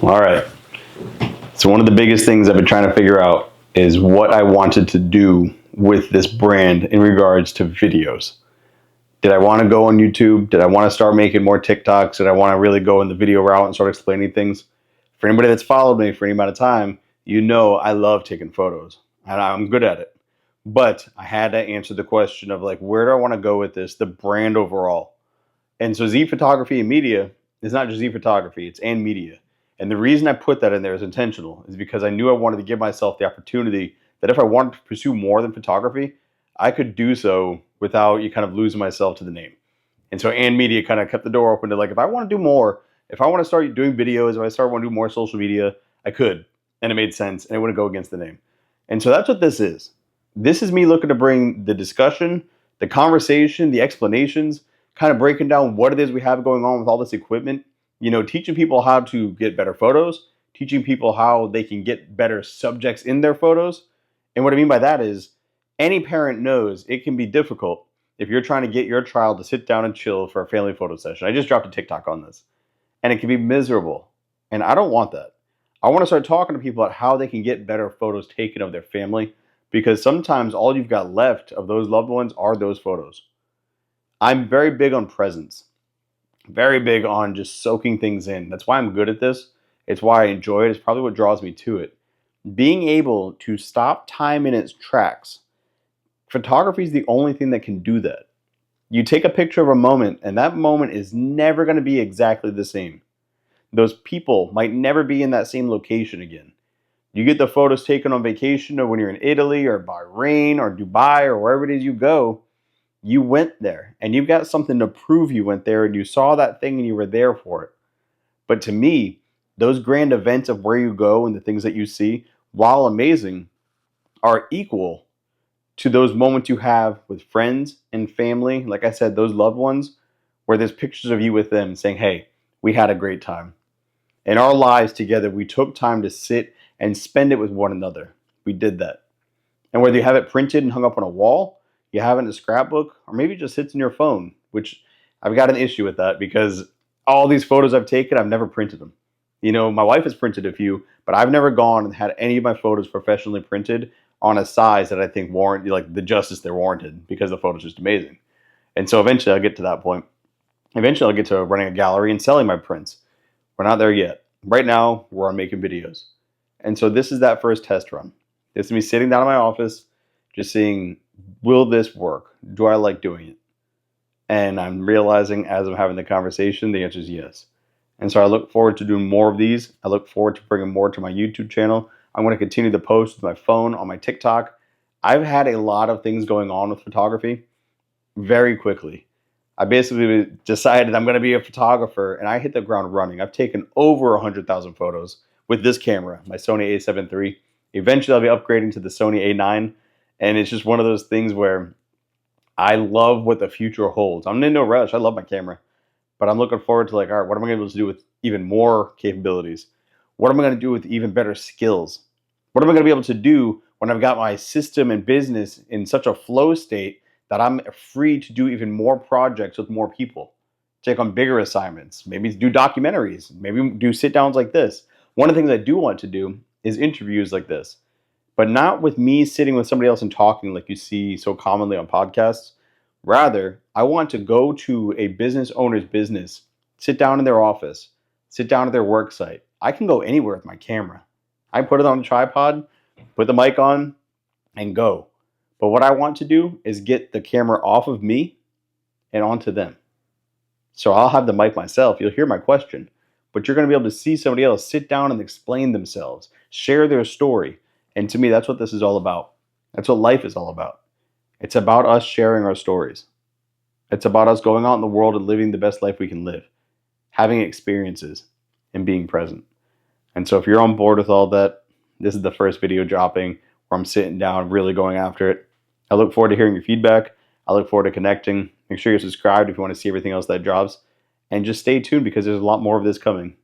All right. So one of the biggest things I've been trying to figure out is what I wanted to do with this brand in regards to videos. Did I want to go on YouTube? Did I want to start making more TikToks? Did I want to really go in the video route and start explaining things? For anybody that's followed me for any amount of time, you know I love taking photos and I'm good at it. But I had to answer the question of like, where do I want to go with this? The brand overall. And so Z Photography and Media is not just Z Photography, it's and media. And the reason I put that in there is intentional, is because I knew I wanted to give myself the opportunity that if I wanted to pursue more than photography, I could do so without you kind of losing myself to the name. And so and media kind of kept the door open to like, if I want to do more, if I want to start doing videos, if I start want to do more social media, I could. And it made sense and it wouldn't go against the name. And so that's what this is. This is me looking to bring the discussion, the conversation, the explanations, kind of breaking down what it is we have going on with all this equipment, teaching people how to get better photos, teaching people how they can get better subjects in their photos. And what I mean by that is any parent knows it can be difficult if you're trying to get your child to sit down and chill for a family photo session. I just dropped a TikTok on this, and it can be miserable. And I don't want that. I want to start talking to people about how they can get better photos taken of their family, because sometimes all you've got left of those loved ones are those photos. I'm very big on presence, very big on just soaking things in. That's why I'm good at this. It's why I enjoy it. It's probably what draws me to it. Being able to stop time in its tracks. Photography is the only thing that can do that. You take a picture of a moment, and that moment is never going to be exactly the same. Those people might never be in that same location again. You get the photos taken on vacation or when you're in Italy or Bahrain or Dubai or wherever it is you go, you went there and you've got something to prove you went there and you saw that thing and you were there for it. But to me, those grand events of where you go and the things that you see, while amazing, are equal to those moments you have with friends and family. Like I said, those loved ones, where there's pictures of you with them saying, hey, we had a great time. In our lives together, we took time to sit and spend it with one another. We did that. And whether you have it printed and hung up on a wall, you have it in a scrapbook, or maybe it just sits in your phone, which I've got an issue with that because all these photos I've taken, I've never printed them. My wife has printed a few, but I've never gone and had any of my photos professionally printed on a size that I think warrant like the justice they're warranted, because the photo's just amazing. And so eventually I'll get to that point. Eventually I'll get to running a gallery and selling my prints. We're not there yet. Right now, we're on making videos. And so this is that first test run. This is me sitting down in my office, just seeing, will this work? Do I like doing it? And I'm realizing as I'm having the conversation, the answer is yes. And so I look forward to doing more of these. I look forward to bringing more to my YouTube channel. I'm going to continue to post with my phone on my TikTok. I've had a lot of things going on with photography very quickly. I basically decided I'm going to be a photographer, and I hit the ground running. I've taken over 100,000 photos with this camera, my Sony A7 III. Eventually, I'll be upgrading to the Sony A9, and it's just one of those things where I love what the future holds. I'm in no rush. I love my camera, but I'm looking forward to like, all right, what am I going to be able to do with even more capabilities? What am I going to do with even better skills? What am I going to be able to do when I've got my system and business in such a flow state that I'm free to do even more projects with more people, take on bigger assignments, maybe do documentaries, maybe do sit downs like this. One of the things I do want to do is interviews like this, but not with me sitting with somebody else and talking like you see so commonly on podcasts. Rather, I want to go to a business owner's business, sit down in their office, sit down at their work site. I can go anywhere with my camera. I put it on a tripod, put the mic on, and go. But what I want to do is get the camera off of me and onto them. So I'll have the mic myself. You'll hear my question, but you're going to be able to see somebody else sit down and explain themselves, share their story. And to me, that's what this is all about. That's what life is all about. It's about us sharing our stories. It's about us going out in the world and living the best life we can live, having experiences, and being present. And so if you're on board with all that, this is the first video dropping where I'm sitting down, really going after it. I look forward to hearing your feedback. I look forward to connecting. Make sure you're subscribed if you want to see everything else that drops. And just stay tuned because there's a lot more of this coming.